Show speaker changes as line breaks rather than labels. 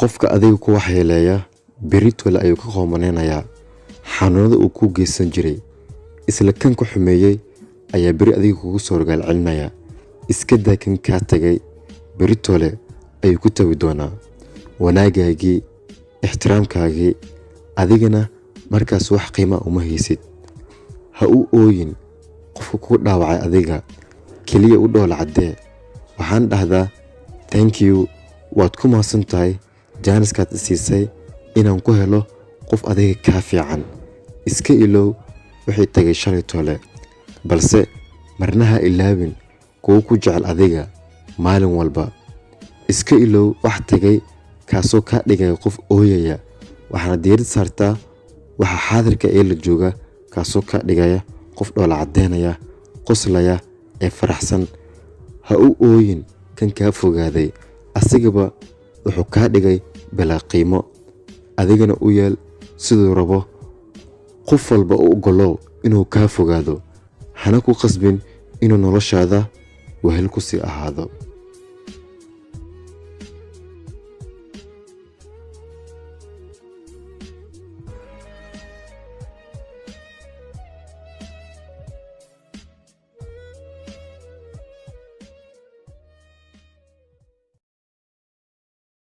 qofka adiga ku waxyeeleeya beritole ayuu ka qoomaneynayaa xanuunada uu ku geysan jiray. isla kan ku xumeeyay ayaa beri adiga kugu soo rogaal celinaya. iska daa kan kaa tagay beritole ayuu ku tawi doonaa wanaagaagii, ixtiraamkaagii. adigana markaas wax qiimo uma haysid. ha u ooyin qofka ku dhaawacay adiga, kaliya u dhool cadee. waxaan dhahdaa thank you, waad ku mahadsan tahay jaaniskaad siisay inaan ku helo qof adiga kaa fiican. iska ilow wixii tagay shalay tole, balse marnaha ilaawin kuwa ku jecel adiga maalin walba. iska ilow wax tagay kaasoo kaa dhigaya qof ooyaya, waxaana diirad saartaa waxa xaadirka ee la jooga kaasoo kaa dhigaya qof dhoola cadeynaya, qoslaya ee faraxsan. ha u ooyin kan kaa fogaaday, asigaba wuxuu kaa dhigay bilaa qiimo. adigana u yeel siduu rabo. qof walba u ogolow inuu kaa fogaado, hana ku qasbin inuu noloshaada wehel ku sii ahaado.